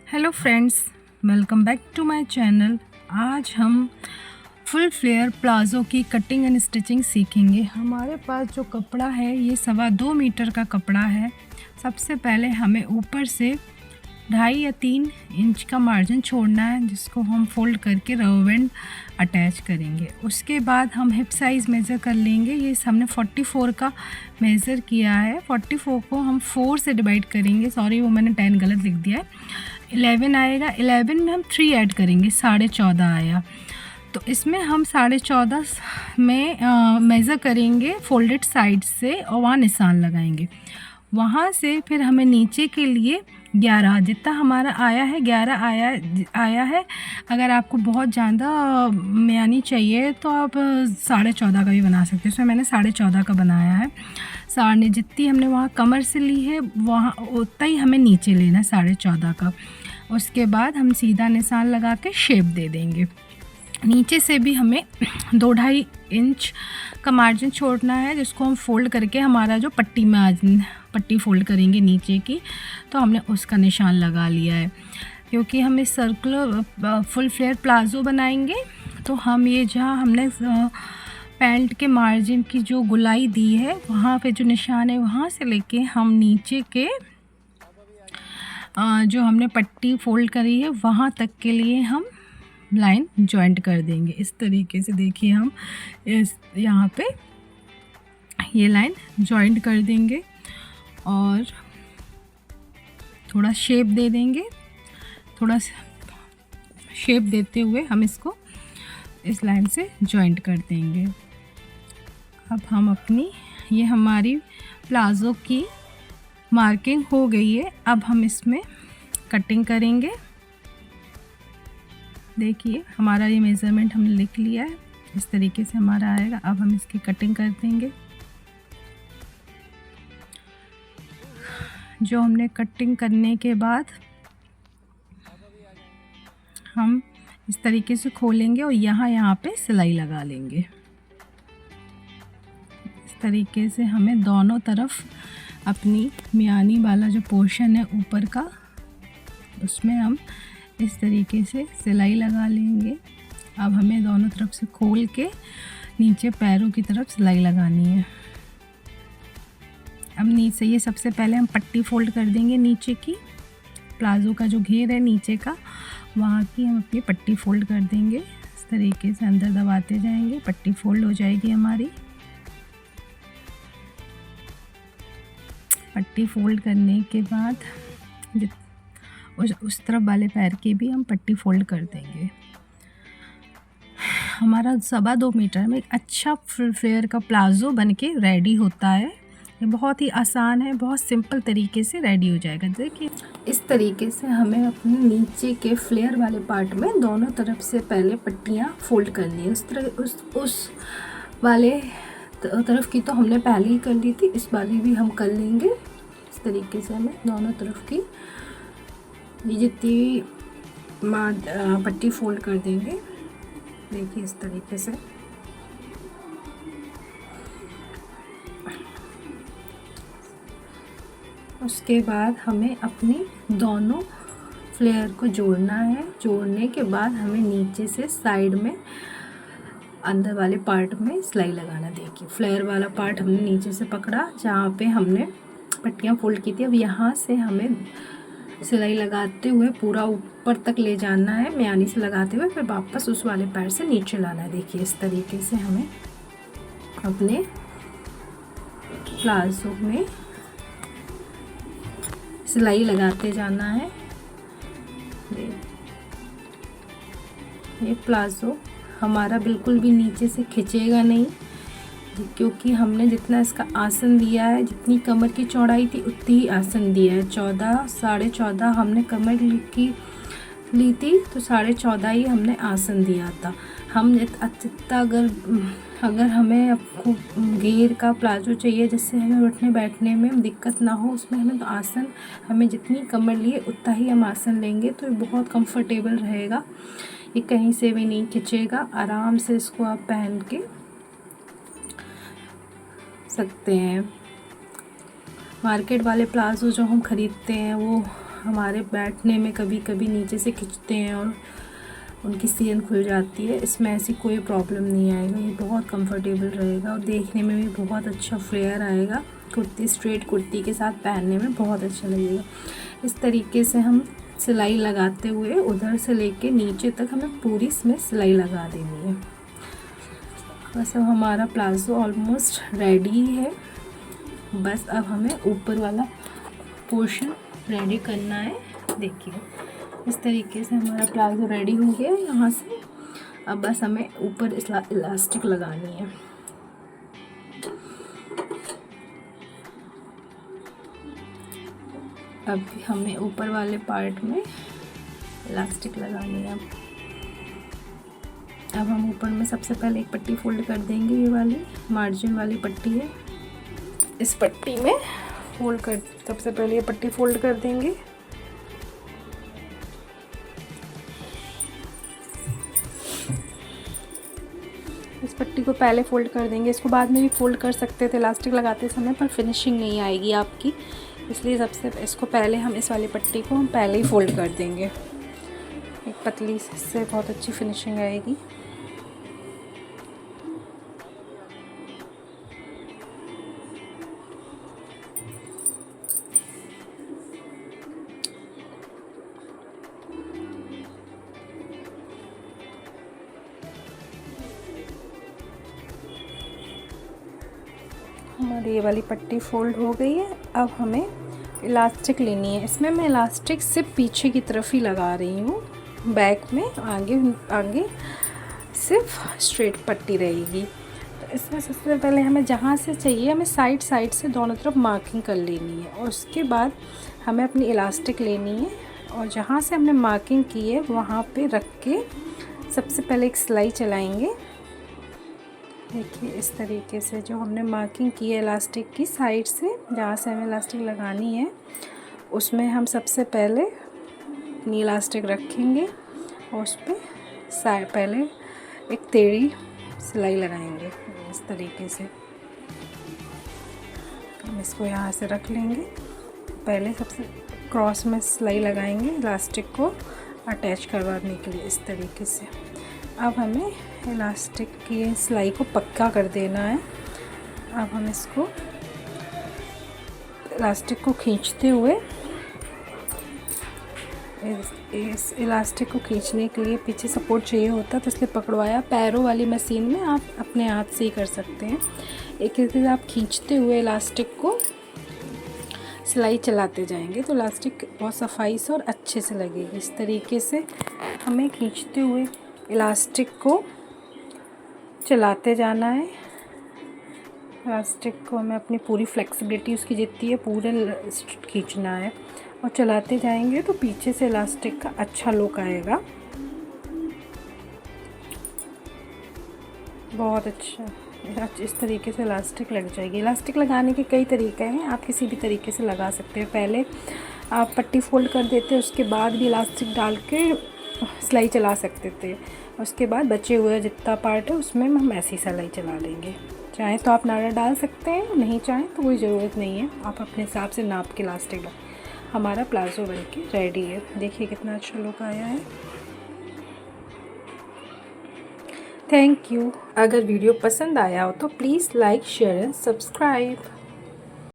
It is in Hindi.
Hello friends, welcome back to my channel. आज हम फुल फ्लेयर प्लाज़ो की कटिंग एंड स्टिचिंग सीखेंगे। हमारे पास जो कपड़ा है ये 2.25 मीटर का कपड़ा है। सबसे पहले हमें ऊपर से 2.5 या 3 इंच का मार्जिन छोड़ना है, जिसको हम फोल्ड करके रबर बैंड अटैच करेंगे। उसके बाद हम हिप साइज़ मेज़र कर लेंगे। ये हमने 44 का मेज़र किया है। 44 को हम 4 से डिवाइड करेंगे। सॉरी, वो मैंने 10 गलत लिख दिया है। 11 आएगा। 11 में हम 3 ऐड करेंगे, 14.5 आया। तो इसमें हम 14.5 में मेज़र करेंगे फोल्डेड साइड से और वहाँ निशान लगाएंगे। वहाँ से फिर हमें नीचे के लिए 11 जितना हमारा आया है, 11 आया है। अगर आपको बहुत ज़्यादा यानी चाहिए तो आप 14.5 का भी बना सकते हो। इसमें मैंने 14.5 का बनाया है। साढ़े जितनी हमने वहाँ कमर से ली है, वहाँ उतना ही हमें नीचे लेना है, 14.5 का। उसके बाद हम सीधा निशान लगा के शेप दे देंगे। नीचे से भी हमें 2-2.5 इंच का मार्जिन छोड़ना है, जिसको हम फोल्ड करके हमारा जो पट्टी फोल्ड करेंगे नीचे की, तो हमने उसका निशान लगा लिया है। क्योंकि हम इस सर्कुलर फुल फ्लेयर प्लाज़ो बनाएंगे, तो हम ये जहाँ हमने पैंट के मार्जिन की जो गुलाई दी है, वहाँ पे जो निशान है, वहाँ से लेके हम नीचे के जो हमने पट्टी फोल्ड करी है वहाँ तक के लिए हम लाइन जॉइंट कर देंगे। इस तरीके से देखिए, हम इस यहाँ पे ये लाइन जॉइंट कर देंगे और थोड़ा शेप दे देंगे। थोड़ा शेप देते हुए हम इसको इस लाइन से जॉइंट कर देंगे। अब हम ये हमारी प्लाज़ो की मार्किंग हो गई है। अब हम इसमें कटिंग करेंगे। देखिए, हमारा ये मेज़रमेंट हमने लिख लिया है। इस तरीके से हमारा आएगा। अब हम इसकी कटिंग कर देंगे। जो हमने कटिंग करने के बाद हम इस तरीके से खोलेंगे और यहाँ पे सिलाई लगा लेंगे। इस तरीके से हमें दोनों तरफ अपनी मियानी वाला जो पोर्शन है ऊपर का, उसमें हम इस तरीके से सिलाई लगा लेंगे। अब हमें दोनों तरफ से खोल के नीचे पैरों की तरफ सिलाई लगानी है। अब नीचे ये सबसे पहले हम पट्टी फोल्ड कर देंगे। नीचे की प्लाज़ो का जो घेर है नीचे का, वहाँ की हम अपनी पट्टी फोल्ड कर देंगे। इस तरीके से अंदर दबाते जाएंगे, पट्टी फोल्ड हो जाएगी हमारी। पट्टी फोल्ड करने के बाद उस तरफ वाले पैर की भी हम पट्टी फोल्ड कर देंगे। हमारा 2.25 मीटर में एक अच्छा फुल फ्लेयर का प्लाज़ो बनके रेडी होता है। ये बहुत ही आसान है, बहुत सिंपल तरीके से रेडी हो जाएगा। देखिए, इस तरीके से हमें अपने नीचे के फ्लेयर वाले पार्ट में दोनों तरफ से पहले पट्टियाँ फोल्ड करनी है। उस वाले तरफ की तो हमने पहले ही कर ली थी, इस वाली भी हम कर लेंगे। इस तरीके से हमें दोनों तरफ की ये जितनी पट्टी फोल्ड कर देंगे। देखिए, इस तरीके से उसके बाद हमें अपनी दोनों फ्लेयर को जोड़ना है। जोड़ने के बाद हमें नीचे से साइड में अंदर वाले पार्ट में सिलाई लगाना। देखिए, फ्लेयर वाला पार्ट हमने नीचे से पकड़ा, जहाँ पे हमने पट्टियाँ फोल्ड की थी। अब यहाँ से हमें सिलाई लगाते हुए पूरा ऊपर तक ले जाना है, मियानी से लगाते हुए, फिर वापस उस वाले पैर से नीचे लाना है। देखिए, इस तरीके से हमें अपने प्लाज़ो में सिलाई लगाते जाना है। ये प्लाज़ो हमारा बिल्कुल भी नीचे से खिंचेगा नहीं, क्योंकि हमने जितना इसका आसन दिया है, जितनी कमर की चौड़ाई थी उतनी ही आसन दिया है। 14.5 हमने कमर की ली थी, तो 14.5 ही हमने आसन दिया था। हम जितना अगर हमें आपको घेर का प्लाज़ो चाहिए, जिससे हमें उठने बैठने में दिक्कत ना हो, उसमें हमें तो आसन हमें जितनी कमर लिए उतना ही हम आसन लेंगे, तो ये बहुत कंफर्टेबल रहेगा। ये कहीं से भी नहीं खिंचेगा। आराम से इसको आप पहन के सकते हैं। मार्केट वाले प्लाज़ो जो हम ख़रीदते हैं, वो हमारे बैठने में कभी कभी नीचे से खींचते हैं और उनकी सियन खुल जाती है। इसमें ऐसी कोई प्रॉब्लम नहीं आएगा, ये बहुत कंफर्टेबल रहेगा और देखने में भी बहुत अच्छा फ्लेयर आएगा। कुर्ती, स्ट्रेट कुर्ती के साथ पहनने में बहुत अच्छा लगेगा। इस तरीके से हम सिलाई लगाते हुए उधर से लेके नीचे तक हमें पूरी इसमें सिलाई लगा देनी है। बस अब हमारा प्लाज़ो ऑलमोस्ट रेडी है। बस अब हमें ऊपर वाला पोर्शन रेडी करना है। देखिए इस तरीके से हमारा प्लाज़ो रेडी हो गया यहाँ से। अब बस हमें ऊपर इलास्टिक लगानी है। अब हमें ऊपर वाले पार्ट में इलास्टिक लगानी है। अब हम ऊपर में सबसे पहले एक पट्टी फोल्ड कर देंगे, ये वाली मार्जिन वाली पट्टी है। इस पट्टी में फोल्ड कर, सबसे पहले ये पट्टी फोल्ड कर देंगे। इस पट्टी को पहले फोल्ड कर देंगे, इसको बाद में भी फोल्ड कर सकते थे इलास्टिक लगाते समय, पर फिनिशिंग नहीं आएगी आपकी, इसलिए सबसे इसको पहले हम इस वाली पट्टी को हम पहले ही फोल्ड कर देंगे। एक पतली से बहुत अच्छी फिनिशिंग आएगी। हमारी ये वाली पट्टी फोल्ड हो गई है। अब हमें इलास्टिक लेनी है। इसमें मैं इलास्टिक सिर्फ पीछे की तरफ ही लगा रही हूँ, बैक में आगे सिर्फ स्ट्रेट पट्टी रहेगी। तो इसमें सबसे पहले हमें जहाँ से चाहिए हमें साइड से दोनों तरफ मार्किंग कर लेनी है और उसके बाद हमें अपनी इलास्टिक लेनी है और जहाँ से हमने मार्किंग की है वहाँ पे रख के सबसे पहले एक सिलाई चलाएंगे। देखिए इस तरीके से जो हमने मार्किंग की है इलास्टिक की साइड से, जहाँ से हमें इलास्टिक लगानी है उसमें हम सबसे पहले अपनी इलास्टिक रखेंगे और उस पर पहले एक टेढ़ी सिलाई लगाएंगे। इस तरीके से हम इसको यहाँ से रख लेंगे। पहले सबसे क्रॉस में सिलाई लगाएंगे इलास्टिक को अटैच करवाने के लिए, इस तरीके से। अब हमें इलास्टिक की सिलाई को पक्का कर देना है। अब हम इसको इलास्टिक को खींचते हुए, इस इलास्टिक को खींचने के लिए पीछे सपोर्ट चाहिए होता तो इसलिए पकड़वाया। पैरों वाली मशीन में आप अपने हाथ से ही कर सकते हैं। एक एक आप खींचते हुए इलास्टिक को सिलाई चलाते जाएंगे तो इलास्टिक बहुत सफाई से और अच्छे से लगेगी। इस तरीके से हमें खींचते हुए इलास्टिक को चलाते जाना है। इलास्टिक को हमें अपनी पूरी फ्लेक्सिबिलिटी उसकी जितनी है पूरे खींचना है और चलाते जाएंगे तो पीछे से इलास्टिक का अच्छा लुक आएगा, बहुत अच्छा। इस तरीके से इलास्टिक लग जाएगी। इलास्टिक लगाने के कई तरीके हैं, आप किसी भी तरीके से लगा सकते हैं। पहले आप पट्टी फोल्ड कर देते, उसके बाद भी इलास्टिक डाल के सिलाई चला सकते थे। उसके बाद बचे हुए जितना पार्ट है उसमें हम ऐसी सिलाई चला लेंगे। चाहें तो आप नाड़ा डाल सकते हैं, नहीं चाहें तो कोई ज़रूरत नहीं है, आप अपने हिसाब से नाप के इलास्टिक डाल। हमारा प्लाज़ो बनके रेडी है। देखिए कितना अच्छा लुक आया है। Thank you. अगर वीडियो पसंद आया हो तो please like, share and subscribe.